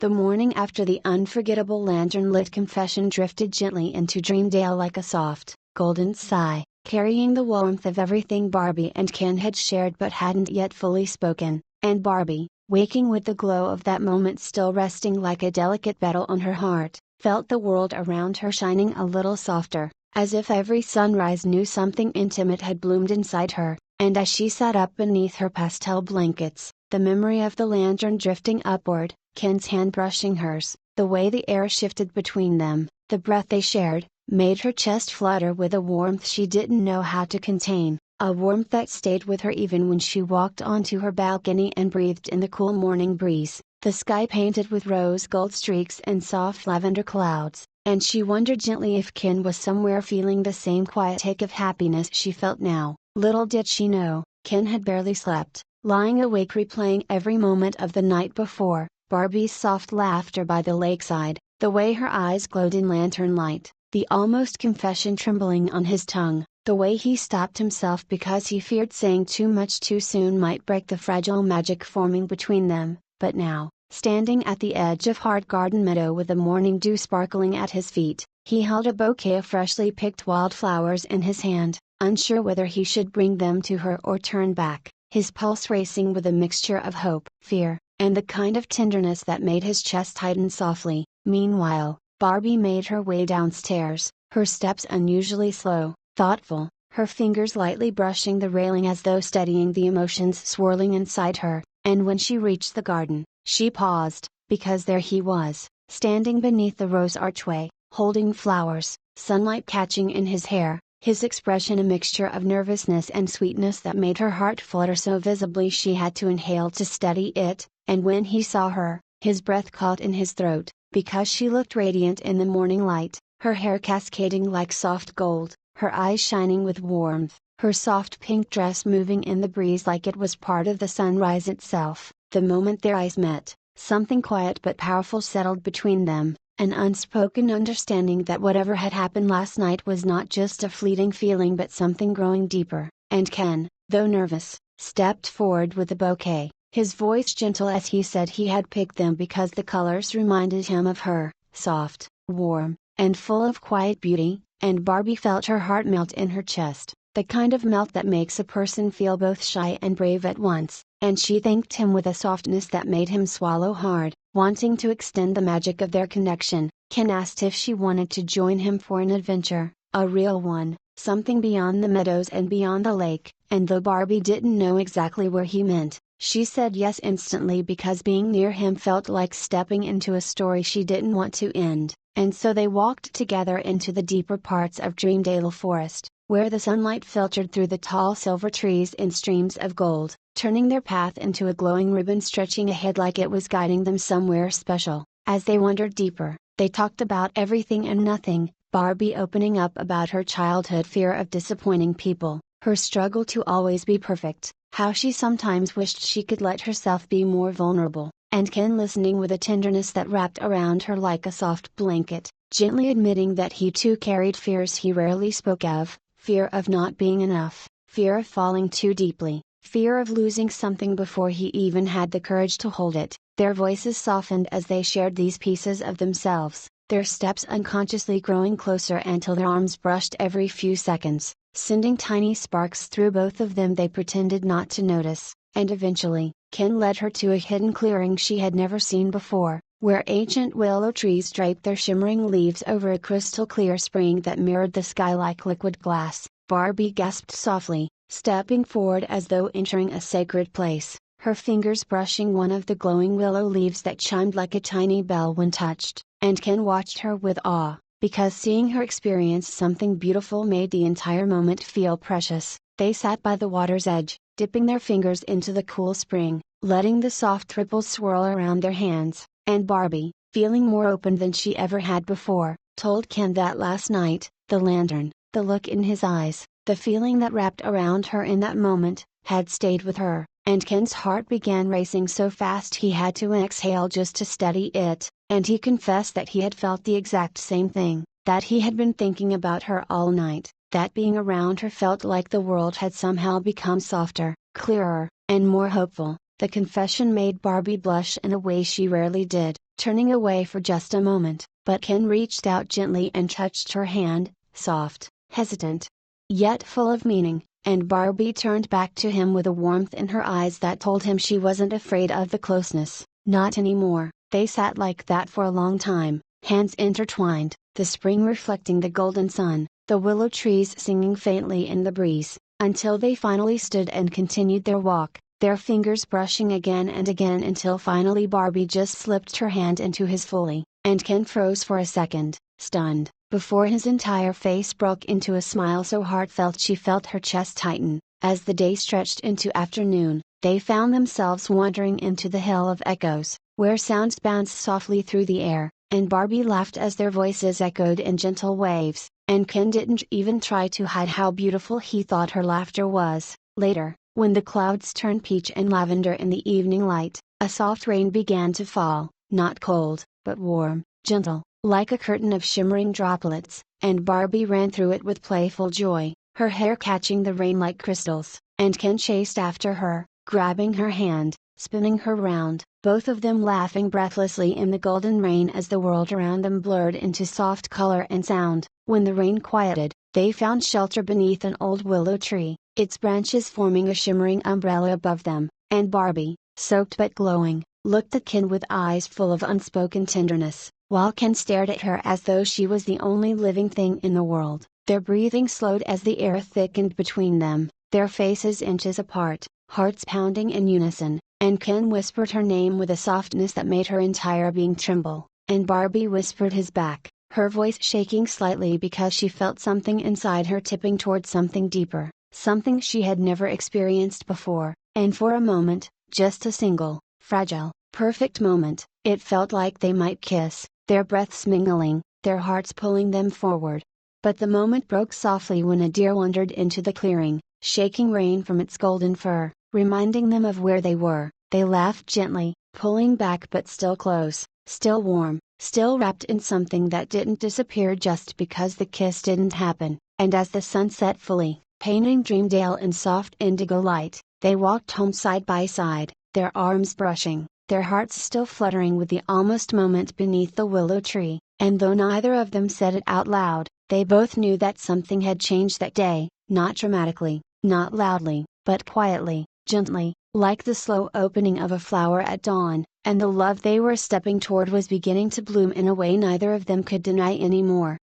The morning after the unforgettable lantern-lit confession drifted gently into Dreamdale like a soft, golden sigh, carrying the warmth of everything Barbie and Ken had shared but hadn't yet fully spoken, and Barbie, waking with the glow of that moment still resting like a delicate petal on her heart, felt the world around her shining a little softer, as if every sunrise knew something intimate had bloomed inside her, and as she sat up beneath her pastel blankets, the memory of the lantern drifting upward, Ken's hand brushing hers, the way the air shifted between them, the breath they shared, made her chest flutter with a warmth she didn't know how to contain, a warmth that stayed with her even when she walked onto her balcony and breathed in the cool morning breeze, the sky painted with rose gold streaks and soft lavender clouds, and she wondered gently if Ken was somewhere feeling the same quiet ache of happiness she felt now. Little did she know, Ken had barely slept, lying awake replaying every moment of the night before, Barbie's soft laughter by the lakeside, the way her eyes glowed in lantern light, the almost confession trembling on his tongue, the way he stopped himself because he feared saying too much too soon might break the fragile magic forming between them, but now, standing at the edge of Heart Garden Meadow with the morning dew sparkling at his feet, he held a bouquet of freshly picked wildflowers in his hand, unsure whether he should bring them to her or turn back, his pulse racing with a mixture of hope, fear, and the kind of tenderness that made his chest tighten softly. Meanwhile, Barbie made her way downstairs, her steps unusually slow, thoughtful, her fingers lightly brushing the railing as though steadying the emotions swirling inside her, and when she reached the garden, she paused, because there he was, standing beneath the rose archway, holding flowers, sunlight catching in his hair, his expression a mixture of nervousness and sweetness that made her heart flutter so visibly she had to inhale to steady it, and when he saw her, his breath caught in his throat, because she looked radiant in the morning light, her hair cascading like soft gold, her eyes shining with warmth, her soft pink dress moving in the breeze like it was part of the sunrise itself. The moment their eyes met, something quiet but powerful settled between them, an unspoken understanding that whatever had happened last night was not just a fleeting feeling but something growing deeper, and Ken, though nervous, stepped forward with the bouquet, his voice gentle as he said he had picked them because the colors reminded him of her, soft, warm, and full of quiet beauty, and Barbie felt her heart melt in her chest, the kind of melt that makes a person feel both shy and brave at once, and she thanked him with a softness that made him swallow hard. Wanting to extend the magic of their connection, Ken asked if she wanted to join him for an adventure, a real one, something beyond the meadows and beyond the lake, and though Barbie didn't know exactly where he meant, she said yes instantly because being near him felt like stepping into a story she didn't want to end, and so they walked together into the deeper parts of Dreamdale Forest, where the sunlight filtered through the tall silver trees in streams of gold, turning their path into a glowing ribbon stretching ahead like it was guiding them somewhere special. As they wandered deeper, they talked about everything and nothing, Barbie opening up about her childhood fear of disappointing people, her struggle to always be perfect, how she sometimes wished she could let herself be more vulnerable, and Ken listening with a tenderness that wrapped around her like a soft blanket, gently admitting that he too carried fears he rarely spoke of, fear of not being enough, fear of falling too deeply, fear of losing something before he even had the courage to hold it. Their voices softened as they shared these pieces of themselves, their steps unconsciously growing closer until their arms brushed every few seconds, sending tiny sparks through both of them they pretended not to notice, and eventually, Ken led her to a hidden clearing she had never seen before, where ancient willow trees draped their shimmering leaves over a crystal clear spring that mirrored the sky like liquid glass. Barbie gasped softly, stepping forward as though entering a sacred place, her fingers brushing one of the glowing willow leaves that chimed like a tiny bell when touched, and Ken watched her with awe, because seeing her experience something beautiful made the entire moment feel precious. They sat by the water's edge, dipping their fingers into the cool spring, letting the soft ripples swirl around their hands, and Barbie, feeling more open than she ever had before, told Ken that last night, the lantern, the look in his eyes, the feeling that wrapped around her in that moment, had stayed with her, and Ken's heart began racing so fast he had to exhale just to steady it, and he confessed that he had felt the exact same thing, that he had been thinking about her all night, that being around her felt like the world had somehow become softer, clearer, and more hopeful. The confession made Barbie blush in a way she rarely did, turning away for just a moment, but Ken reached out gently and touched her hand, soft, hesitant, yet full of meaning, and Barbie turned back to him with a warmth in her eyes that told him she wasn't afraid of the closeness. Not anymore. They sat like that for a long time, hands intertwined, the spring reflecting the golden sun, the willow trees singing faintly in the breeze, until they finally stood and continued their walk, their fingers brushing again and again until finally Barbie just slipped her hand into his fully, and Ken froze for a second, stunned, before his entire face broke into a smile so heartfelt she felt her chest tighten. As the day stretched into afternoon, they found themselves wandering into the hill of echoes, where sounds bounced softly through the air, and Barbie laughed as their voices echoed in gentle waves, and Ken didn't even try to hide how beautiful he thought her laughter was. Later, when the clouds turned peach and lavender in the evening light, a soft rain began to fall, not cold, but warm, gentle, like a curtain of shimmering droplets, and Barbie ran through it with playful joy, her hair catching the rain like crystals, and Ken chased after her, grabbing her hand, spinning her round, both of them laughing breathlessly in the golden rain as the world around them blurred into soft color and sound. When the rain quieted, they found shelter beneath an old willow tree, its branches forming a shimmering umbrella above them, and Barbie, soaked but glowing, looked at Ken with eyes full of unspoken tenderness, while Ken stared at her as though she was the only living thing in the world. Their breathing slowed as the air thickened between them, their faces inches apart, hearts pounding in unison, and Ken whispered her name with a softness that made her entire being tremble, and Barbie whispered his back, her voice shaking slightly because she felt something inside her tipping toward something deeper, something she had never experienced before, and for a moment, just a single, fragile, perfect moment, it felt like they might kiss, their breaths mingling, their hearts pulling them forward. But the moment broke softly when a deer wandered into the clearing, shaking rain from its golden fur, reminding them of where they were. They laughed gently, pulling back but still close, still warm, still wrapped in something that didn't disappear just because the kiss didn't happen. And as the sun set fully, painting Dreamdale in soft indigo light, they walked home side by side, their arms brushing, their hearts still fluttering with the almost moment beneath the willow tree. And though neither of them said it out loud, they both knew that something had changed that day, not dramatically, not loudly, but quietly, gently, like the slow opening of a flower at dawn, and the love they were stepping toward was beginning to bloom in a way neither of them could deny anymore.